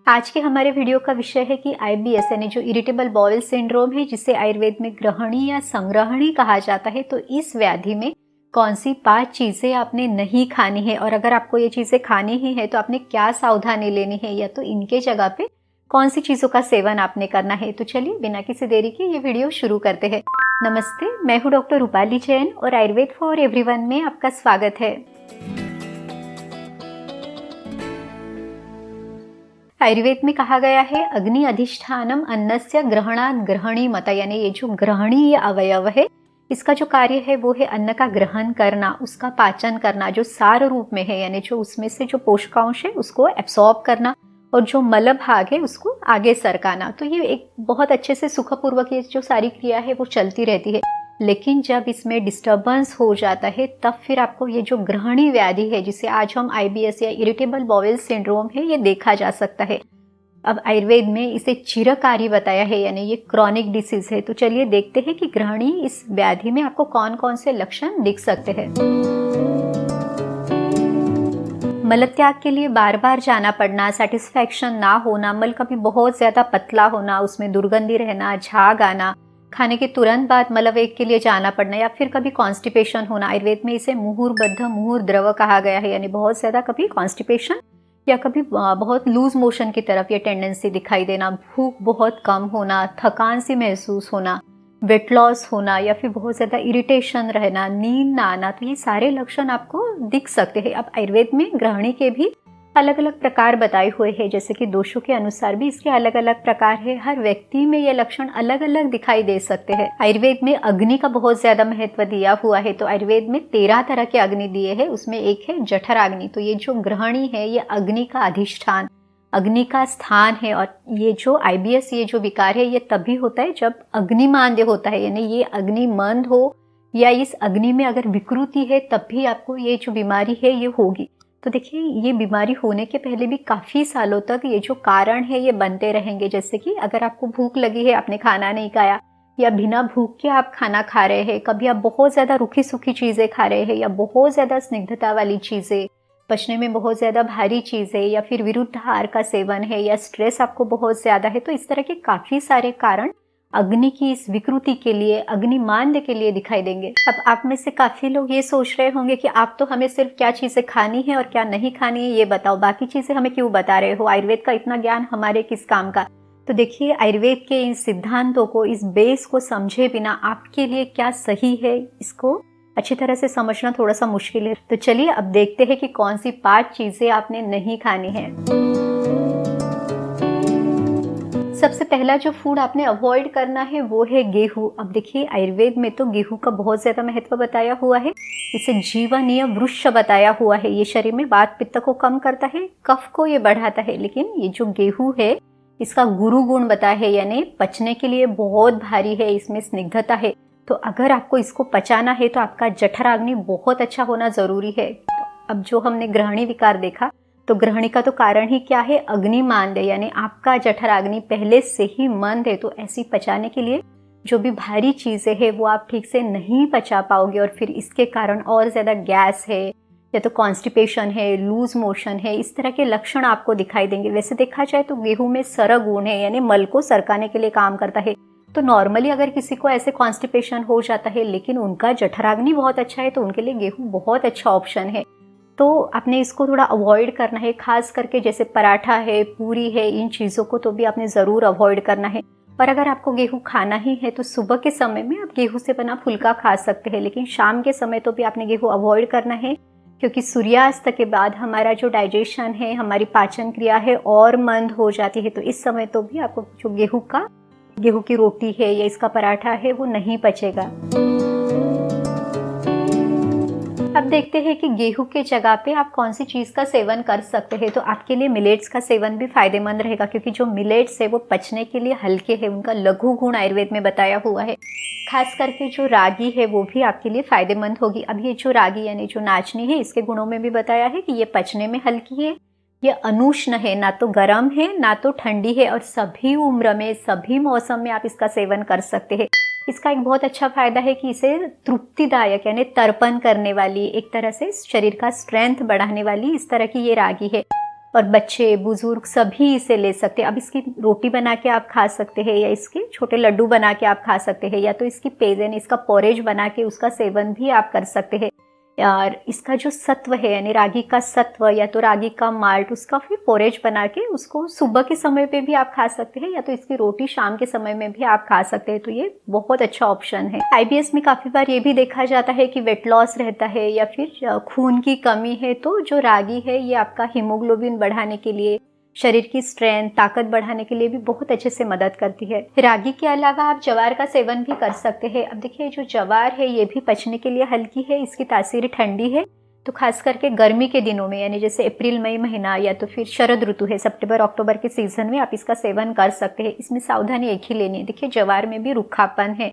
आज के हमारे वीडियो का विषय है कि आईबीएस यानी जो इरिटेबल बाउल सिंड्रोम है, जिसे आयुर्वेद में ग्रहणी या संग्रहणी कहा जाता है, तो इस व्याधि में कौन सी 5 चीज़ें आपने नहीं खानी है और अगर आपको ये चीज़ें खानी ही है तो आपने क्या सावधानी लेनी है, या तो इनके जगह पे कौन सी चीज़ों का सेवन आपने करना है। तो चलिए बिना किसी देरी के ये वीडियो शुरू करते हैं। नमस्ते, मैं हूँ डॉक्टर रूपाली जैन और आयुर्वेद फॉर एवरीवन में आपका स्वागत है। आयुर्वेद में कहा गया है अग्नि अधिष्ठानम अन्नस्य ग्रहणात् ग्रहणी मत, यानी ये जो ग्रहणी ये अवयव है, इसका जो कार्य है वो है अन्न का ग्रहण करना, उसका पाचन करना, जो सार रूप में है यानी जो उसमें से जो पोषकांश है उसको एब्सॉर्ब करना और जो मल भाग है उसको आगे सरकाना। तो ये एक बहुत अच्छे से सुखपूर्वक ये जो सारी क्रिया है वो चलती रहती है। लेकिन जब इसमें डिस्टर्बेंस हो जाता है तब फिर आपको ये जो ग्रहणी व्याधि है, जिसे आज हम आईबीएस या इरिटेबल बाउल सिंड्रोम है, ये देखा जा सकता है। अब आयुर्वेद में इसे चिरकारी बताया है, यानी ये क्रॉनिक डिसीज है। तो चलिए देखते हैं कि ग्रहणी इस व्याधि में आपको कौन कौन से लक्षण दिख सकते हैं। मलत्याग के लिए बार बार जाना पड़ना, सेटिस्फैक्शन ना होना, मल कभी बहुत ज्यादा पतला होना, उसमें दुर्गंधी रहना, झाग आना, खाने के तुरंत बाद मलवेग के लिए जाना पड़ना, या फिर कभी कॉन्स्टिपेशन होना। आयुर्वेद में इसे मुहुर्बद्ध मुहुर द्रव कहा गया है, यानी बहुत ज्यादा कभी कॉन्स्टिपेशन या कभी बहुत लूज मोशन की तरफ ये टेंडेंसी दिखाई देना, भूख बहुत कम होना, थकान सी महसूस होना, वेट लॉस होना, या फिर बहुत ज्यादा इरिटेशन रहना, नींद ना आना। तो ये सारे लक्षण आपको दिख सकते हैं। अब आयुर्वेद में ग्रहणी के भी अलग अलग प्रकार बताए हुए हैं, जैसे कि दोषों के अनुसार भी इसके अलग अलग प्रकार है। हर व्यक्ति में ये लक्षण अलग अलग दिखाई दे सकते हैं। आयुर्वेद में अग्नि का बहुत ज्यादा महत्व दिया हुआ है। तो आयुर्वेद में 13 तरह के अग्नि दिए हैं, उसमें एक है जठराग्नि। तो ये जो ग्रहणी है ये अग्नि का अधिष्ठान, अग्नि का स्थान है। और ये जो आईबीएस ये जो विकार है ये तभी होता है जब अग्निमांद्य होता है, यानी ये अग्नि मंद हो या इस अग्नि में अगर विकृति है तब भी आपको ये जो बीमारी है ये होगी। तो देखिए, ये बीमारी होने के पहले भी काफ़ी सालों तक ये जो कारण है ये बनते रहेंगे। जैसे कि अगर आपको भूख लगी है, आपने खाना नहीं खाया, या बिना भूख के आप खाना खा रहे हैं, कभी आप बहुत ज़्यादा रूखी सूखी चीज़ें खा रहे हैं, या बहुत ज़्यादा स्निग्धता वाली चीज़ें, पचने में बहुत ज़्यादा भारी चीज़ें, या फिर विरुद्ध आहार का सेवन है, या स्ट्रेस आपको बहुत ज़्यादा है, तो इस तरह के काफ़ी सारे कारण अग्नि की इस विकृति के लिए, अग्निमांद्य के लिए दिखाई देंगे। अब आप में से काफी लोग ये सोच रहे होंगे कि आप तो हमें सिर्फ क्या चीजें खानी है और क्या नहीं खानी है ये बताओ, बाकी चीजें हमें क्यों बता रहे हो, आयुर्वेद का इतना ज्ञान हमारे किस काम का। तो देखिए, आयुर्वेद के इन सिद्धांतों को, इस बेस को समझे बिना आपके लिए क्या सही है, इसको अच्छी तरह से समझना थोड़ा सा मुश्किल है। तो चलिए अब देखते हैं कि कौन सी 5 चीजें आपने नहीं खानी है। सबसे पहला जो फूड आपने अवॉइड करना है वो है गेहूं। अब देखिए, आयुर्वेद में तो गेहूं का बहुत ज्यादा महत्व बताया हुआ है। इसे जीवनीय वृक्ष बताया हुआ है। ये शरीर में वात पित्त को कम करता है, कफ को ये बढ़ाता है। लेकिन ये जो गेहूं है इसका गुरु गुण बताया है, यानी पचने के लिए बहुत भारी है, इसमें स्निग्धता है। तो अगर आपको इसको पचाना है तो आपका जठराग्नि बहुत अच्छा होना जरूरी है। तो अब जो हमने ग्रहणी विकार देखा, तो ग्रहणी का तो कारण ही क्या है, अग्निमांद्य, यानी आपका जठराग्नि पहले से ही मंद है। तो ऐसी पचाने के लिए जो भी भारी चीजें हैं वो आप ठीक से नहीं पचा पाओगे, और फिर इसके कारण और ज्यादा गैस है, या तो कॉन्स्टिपेशन है, लूज मोशन है, इस तरह के लक्षण आपको दिखाई देंगे। वैसे देखा जाए तो गेहूं में सरक गुण है, यानी मल को सरकाने के लिए काम करता है। तो नॉर्मली अगर किसी को ऐसे कॉन्स्टिपेशन हो जाता है लेकिन उनका जठराग्नि बहुत अच्छा है, तो उनके लिए गेहूं बहुत अच्छा ऑप्शन है। तो आपने इसको थोड़ा अवॉइड करना है, खास करके जैसे पराठा है, पूरी है, इन चीज़ों को तो भी आपने ज़रूर अवॉइड करना है। और अगर आपको गेहूं खाना ही है तो सुबह के समय में आप गेहूं से बना फुल्का खा सकते हैं, लेकिन शाम के समय तो भी आपने गेहूं अवॉइड करना है, क्योंकि सूर्यास्त के बाद हमारा जो डाइजेशन है, हमारी पाचन क्रिया है और मंद हो जाती है। तो इस समय तो भी आपको जो गेहूं की रोटी है या इसका पराठा है वो नहीं पचेगा। अब देखते हैं कि गेहूं के जगह पे आप कौन सी चीज़ का सेवन कर सकते हैं। तो आपके लिए मिलेट्स का सेवन भी फायदेमंद रहेगा, क्योंकि जो मिलेट्स है वो पचने के लिए हल्के है, उनका लघु गुण आयुर्वेद में बताया हुआ है। खास करके जो रागी है वो भी आपके लिए फायदेमंद होगी। अब ये जो रागी यानी जो नाचनी है, इसके गुणों में भी बताया है कि ये पचने में हल्की है, ये अनुष्ण है, ना तो गर्म है ना तो ठंडी है, और सभी उम्र में, सभी मौसम में आप इसका सेवन कर सकते हैं। इसका एक बहुत अच्छा फायदा है कि इसे तृप्तिदायक यानी तर्पण करने वाली, एक तरह से शरीर का स्ट्रेंथ बढ़ाने वाली इस तरह की ये रागी है। और बच्चे बुजुर्ग सभी इसे ले सकते हैं। अब इसकी रोटी बना के आप खा सकते हैं या इसके छोटे लड्डू बना के आप खा सकते हैं, या तो इसकी पेज यानी इसका पोरेज बना के उसका सेवन भी आप कर सकते हैं। और इसका जो सत्व है यानी रागी का सत्व या तो रागी का माल्ट, उसका फिर पोरेज बना के उसको सुबह के समय पे भी आप खा सकते हैं, या तो इसकी रोटी शाम के समय में भी आप खा सकते हैं। तो ये बहुत अच्छा ऑप्शन है। आईबीएस में काफ़ी बार ये भी देखा जाता है कि वेट लॉस रहता है या फिर खून की कमी है, तो जो रागी है ये आपका हीमोग्लोबिन बढ़ाने के लिए, शरीर की स्ट्रेंथ ताकत बढ़ाने के लिए भी बहुत अच्छे से मदद करती है। रागी के अलावा आप ज्वार का सेवन भी कर सकते हैं। अब देखिए जो ज्वार है ये भी पचने के लिए हल्की है, इसकी तासीर ठंडी है, तो खास करके गर्मी के दिनों में यानी जैसे अप्रैल मई महीना या तो फिर शरद ऋतु है सितंबर अक्टूबर के सीजन में आप इसका सेवन कर सकते हैं। इसमें सावधानी एक ही लेनी है। देखिए ज्वार में भी रूखापन है,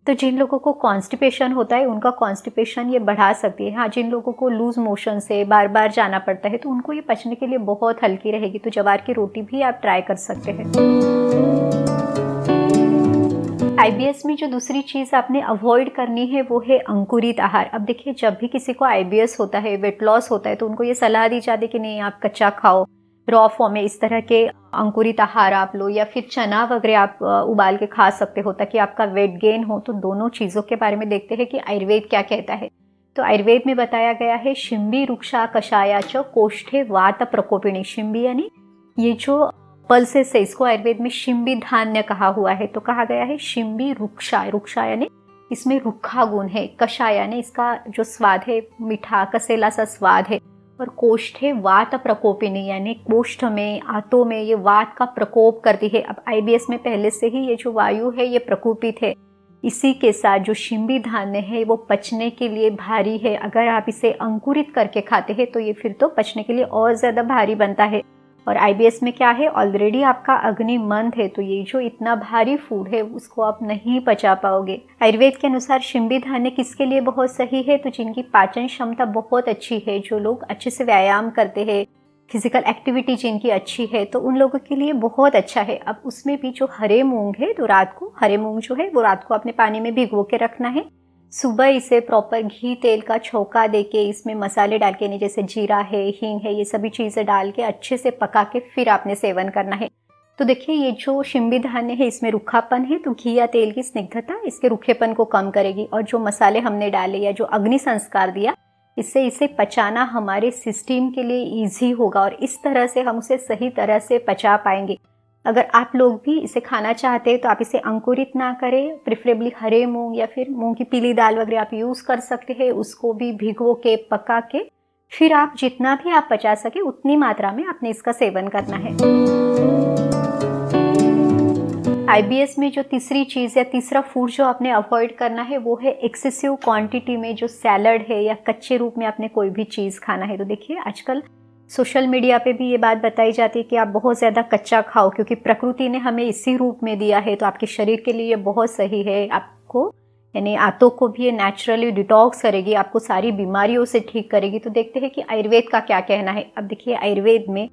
तो जिन लोगों को कॉन्स्टिपेशन होता है उनका कॉन्स्टिपेशन ये बढ़ा सकती है। हाँ, जिन लोगों को लूज मोशन से बार बार जाना पड़ता है तो उनको ये पचने के लिए बहुत हल्की रहेगी, तो ज्वार की रोटी भी आप ट्राई कर सकते हैं। आईबीएस में जो दूसरी चीज़ आपने अवॉइड करनी है वो है अंकुरित आहार। अब देखिए जब भी किसी को आईबीएस होता है, वेट लॉस होता है, तो उनको ये सलाह दी जाती है कि नहीं आप कच्चा खाओ, रॉ फॉर्म में इस तरह के अंकुरित आहार आप लो, या फिर चना वगैरह आप उबाल के खा सकते हो ताकि आपका वेट गेन हो। तो दोनों चीज़ों के बारे में देखते हैं कि आयुर्वेद क्या कहता है। तो आयुर्वेद में बताया गया है शिंबी रुक्षा कषाया च कोष्ठे वात प्रकोपिणी। शिंबी यानी ये जो पल्सेस है इसको आयुर्वेद में शिंबी धान्य कहा हुआ है। तो कहा गया है शिंबी रुक्षा, रुक्षा यानी इसमें रुखा गुण है, कषाय यानी इसका जो स्वाद है मीठा कसेला सा स्वाद है, और कोष्ठे वात प्रकोपिनी यानी कोष्ठ में आंतों में ये वात का प्रकोप करती है। अब आईबीएस में पहले से ही ये जो वायु है ये प्रकोपित है, इसी के साथ जो शिंबी धान्य है वो पचने के लिए भारी है। अगर आप इसे अंकुरित करके खाते हैं तो ये फिर तो पचने के लिए और ज़्यादा भारी बनता है। और आईबीएस में क्या है, ऑलरेडी आपका अग्नि मंद है, तो ये जो इतना भारी फूड है उसको आप नहीं पचा पाओगे। आयुर्वेद के अनुसार शिंबी धान्य किसके लिए बहुत सही है, तो जिनकी पाचन क्षमता बहुत अच्छी है, जो लोग अच्छे से व्यायाम करते हैं, फिजिकल एक्टिविटी जिनकी अच्छी है, तो उन लोगों के लिए बहुत अच्छा है। अब उसमें भी जो हरे मूंग है, तो रात को हरे मूंग जो है वो रात को अपने पानी में भिगो के रखना है। सुबह इसे प्रॉपर घी तेल का छौंका देके इसमें मसाले डाल के, नहीं जैसे जीरा है, हींग है, ये सभी चीज़ें डाल के अच्छे से पका के फिर आपने सेवन करना है। तो देखिए ये जो शिंबी धान्य है इसमें रूखापन है, तो घी या तेल की स्निग्धता इसके रूखेपन को कम करेगी, और जो मसाले हमने डाले या जो अग्नि संस्कार दिया इससे इसे पचाना हमारे सिस्टम के लिए ईजी होगा, और इस तरह से हम उसे सही तरह से पचा पाएंगे। अगर आप लोग भी इसे खाना चाहते हैं तो आप इसे अंकुरित ना करें, प्रेफरेबली हरे मूंग या फिर मूंग की पीली दाल वगैरह आप यूज़ कर सकते हैं। उसको भी भिगो के पका के फिर आप जितना भी आप पचा सके उतनी मात्रा में आपने इसका सेवन करना है। आईबीएस में जो तीसरी चीज़ या तीसरा फूड जो आपने अवॉइड करना है वो है एक्सेसिव क्वांटिटी में जो सैलड है या कच्चे रूप में आपने कोई भी चीज़ खाना है। तो देखिए आजकल सोशल मीडिया पे भी ये बात बताई जाती है कि आप बहुत ज़्यादा कच्चा खाओ, क्योंकि प्रकृति ने हमें इसी रूप में दिया है, तो आपके शरीर के लिए ये बहुत सही है। आपको यानी आंतों को भी ये नेचुरली डिटॉक्स करेगी, आपको सारी बीमारियों से ठीक करेगी। तो देखते हैं कि आयुर्वेद का क्या कहना है। अब देखिए आयुर्वेद में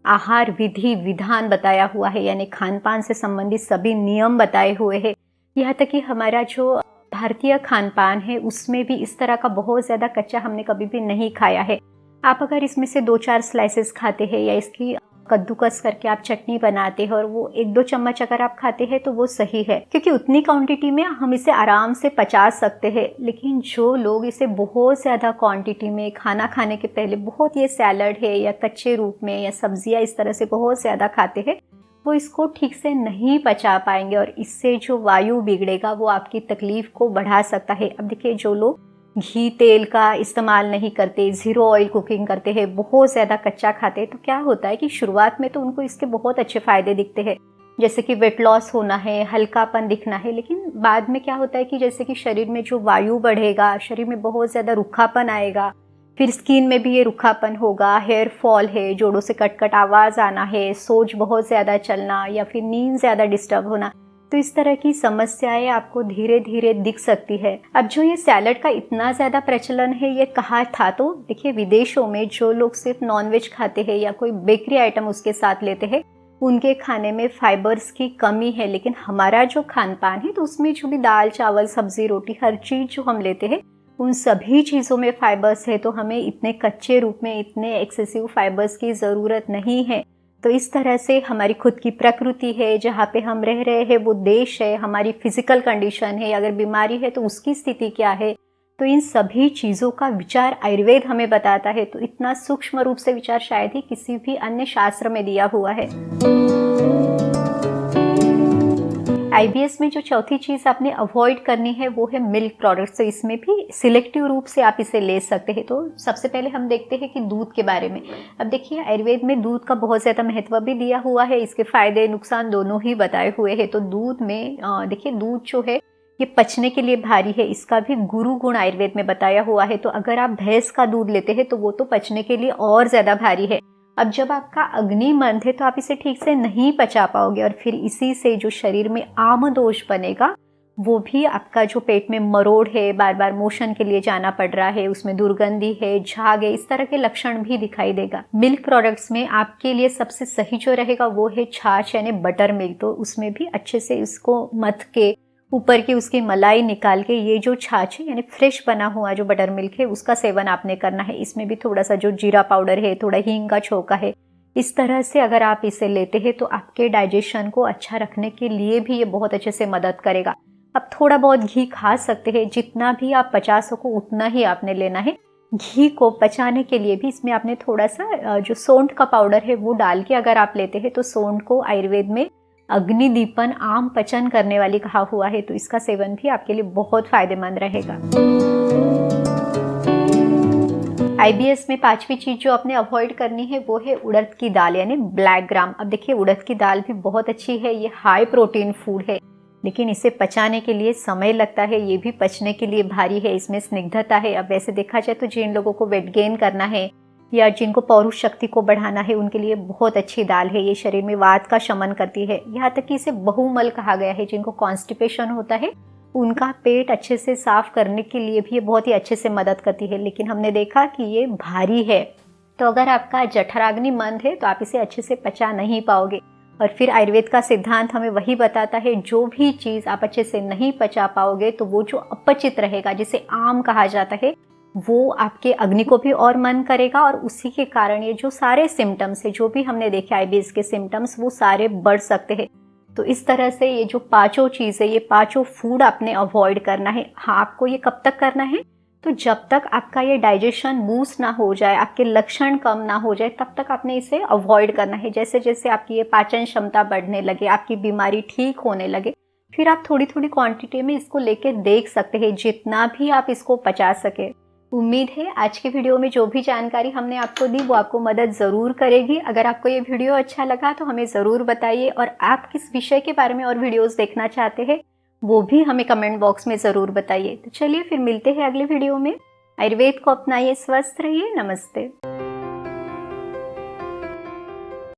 आहार विधि विधान बताया हुआ है, यानी खान पान से संबंधित सभी नियम बताए हुए हैं। यहाँ तक कि हमारा जो भारतीय खान पान है उसमें भी इस तरह का बहुत ज़्यादा कच्चा हमने कभी भी नहीं खाया है। आप अगर इसमें से 2-4 स्लाइसेस खाते हैं या इसकी कद्दूकस करके आप चटनी बनाते हैं और वो 1-2 चम्मच अगर आप खाते हैं तो वो सही है, क्योंकि उतनी क्वांटिटी में हम इसे आराम से पचा सकते हैं। लेकिन जो लोग इसे बहुत ज़्यादा क्वांटिटी में खाना खाने के पहले बहुत ये सैलड है या कच्चे रूप में या सब्जियां इस तरह से बहुत ज़्यादा खाते हैं, वो इसको ठीक से नहीं पचा पाएंगे, और इससे जो वायु बिगड़ेगा वो आपकी तकलीफ को बढ़ा सकता है। अब देखिए जो लोग घी तेल का इस्तेमाल नहीं करते, ज़ीरो ऑयल कुकिंग करते हैं, बहुत ज़्यादा कच्चा खाते हैं, तो क्या होता है कि शुरुआत में तो उनको इसके बहुत अच्छे फ़ायदे दिखते हैं, जैसे कि वेट लॉस होना है, हल्कापन दिखना है। लेकिन बाद में क्या होता है कि जैसे कि शरीर में जो वायु बढ़ेगा, शरीर में बहुत ज़्यादा रूखापन आएगा, फिर स्किन में भी ये रूखापन होगा, हेयर फॉल है, जोड़ों से कट कट आवाज़ आना है, सोच बहुत ज़्यादा चलना या फिर नींद ज़्यादा डिस्टर्ब होना, तो इस तरह की समस्याएं आपको धीरे धीरे दिख सकती है। अब जो ये सैलड का इतना ज़्यादा प्रचलन है, ये कहाँ था, तो देखिए विदेशों में जो लोग सिर्फ नॉनवेज खाते हैं या कोई बेकरी आइटम उसके साथ लेते हैं, उनके खाने में फाइबर्स की कमी है। लेकिन हमारा जो खान पान है तो उसमें जो भी दाल चावल सब्जी रोटी हर चीज़ जो हम लेते हैं उन सभी चीज़ों में फाइबर्स है, तो हमें इतने कच्चे रूप में इतने एक्सेसिव फाइबर्स की ज़रूरत नहीं है। तो इस तरह से हमारी खुद की प्रकृति है, जहाँ पे हम रह रहे हैं वो देश है, हमारी फिजिकल कंडीशन है, अगर बीमारी है तो उसकी स्थिति क्या है, तो इन सभी चीज़ों का विचार आयुर्वेद हमें बताता है। तो इतना सूक्ष्म रूप से विचार शायद ही किसी भी अन्य शास्त्र में दिया हुआ है। आईबीएस में जो चौथी चीज़ आपने अवॉइड करनी है वो है मिल्क प्रोडक्ट्स। तो इसमें भी सिलेक्टिव रूप से आप इसे ले सकते हैं। तो सबसे पहले हम देखते हैं कि दूध के बारे में। अब देखिए, आयुर्वेद में दूध का बहुत ज़्यादा महत्व भी दिया हुआ है, इसके फायदे नुकसान दोनों ही बताए हुए हैं। तो दूध में देखिए, दूध जो है ये पचने के लिए भारी है, इसका भी गुरु गुण आयुर्वेद में बताया हुआ है। तो अगर आप भैंस का दूध लेते हैं तो वो तो पचने के लिए और ज़्यादा भारी है। अब जब आपका अग्नि मंद है तो आप इसे ठीक से नहीं पचा पाओगे, और फिर इसी से जो शरीर में आम दोष बनेगा, वो भी आपका जो पेट में मरोड़ है, बार बार मोशन के लिए जाना पड़ रहा है, उसमें दुर्गंधी है, झाग है, इस तरह के लक्षण भी दिखाई देगा। मिल्क प्रोडक्ट्स में आपके लिए सबसे सही जो रहेगा वो है छाछ यानी बटर मिल्क। तो उसमें भी अच्छे से इसको मथ के ऊपर की उसकी मलाई निकाल के ये जो छाछ है यानी फ्रेश बना हुआ जो बटर मिल्क है उसका सेवन आपने करना है। इसमें भी थोड़ा सा जो जीरा पाउडर है, थोड़ा हींग का छोंका है, इस तरह से अगर आप इसे लेते हैं तो आपके डाइजेशन को अच्छा रखने के लिए भी ये बहुत अच्छे से मदद करेगा। आप थोड़ा बहुत घी खा सकते हैं, जितना भी आप पचा सको उतना ही आपने लेना है। घी को पचाने के लिए भी इसमें आपने थोड़ा सा जो सौंठ का पाउडर है वो डाल के अगर आप लेते हैं तो सौंठ को आयुर्वेद में अग्निदीपन आम पचन करने वाली कहा हुआ है। तो इसका सेवन भी आपके लिए बहुत फायदेमंद रहेगा। आईबीएस में पांचवी चीज जो आपने अवॉइड करनी है वो है उड़द की दाल यानी ब्लैक ग्राम। अब देखिए, उड़द की दाल भी बहुत अच्छी है, ये हाई प्रोटीन फूड है, लेकिन इसे पचाने के लिए समय लगता है, ये भी पचने के लिए भारी है, इसमें स्निग्धता है। अब वैसे देखा जाए तो जिन लोगों को वेट गेन करना है या जिनको पौरुष शक्ति को बढ़ाना है उनके लिए बहुत अच्छी दाल है। ये शरीर में वात का शमन करती है, यहाँ तक कि इसे बहुमल कहा गया है। जिनको कॉन्स्टिपेशन होता है उनका पेट अच्छे से साफ करने के लिए भी ये बहुत ही अच्छे से मदद करती है, लेकिन हमने देखा कि ये भारी है। तो अगर आपका जठराग्नि मंद है तो आप इसे अच्छे से पचा नहीं पाओगे। और फिर आयुर्वेद का सिद्धांत हमें वही बताता है, जो भी चीज़ आप अच्छे से नहीं पचा पाओगे तो वो जो अपचित रहेगा, जिसे आम कहा जाता है, वो आपके अग्नि को भी और मंद करेगा, और उसी के कारण ये जो सारे सिम्टम्स है, जो भी हमने देखे आईबीएस के सिम्टम्स, वो सारे बढ़ सकते हैं। तो इस तरह से ये जो पांचों चीज़ है, ये पांचों फूड आपने अवॉइड करना है। हाँ, आपको ये कब तक करना है? तो जब तक आपका ये डाइजेशन बूस्ट ना हो जाए, आपके लक्षण कम ना हो जाए, तब तक आपने इसे अवॉइड करना है। जैसे जैसे आपकी ये पाचन क्षमता बढ़ने लगे, आपकी बीमारी ठीक होने लगे, फिर आप थोड़ी थोड़ी क्वांटिटी में इसको लेके देख सकते हैं, जितना भी आप इसको पचा सके। उम्मीद है आज की वीडियो में जो भी जानकारी हमने आपको दी वो आपको मदद ज़रूर करेगी। अगर आपको ये वीडियो अच्छा लगा तो हमें ज़रूर बताइए, और आप किस विषय के बारे में और वीडियोस देखना चाहते हैं वो भी हमें कमेंट बॉक्स में ज़रूर बताइए। तो चलिए फिर मिलते हैं अगले वीडियो में। आयुर्वेद को अपनाइए, स्वस्थ रहिए। नमस्ते।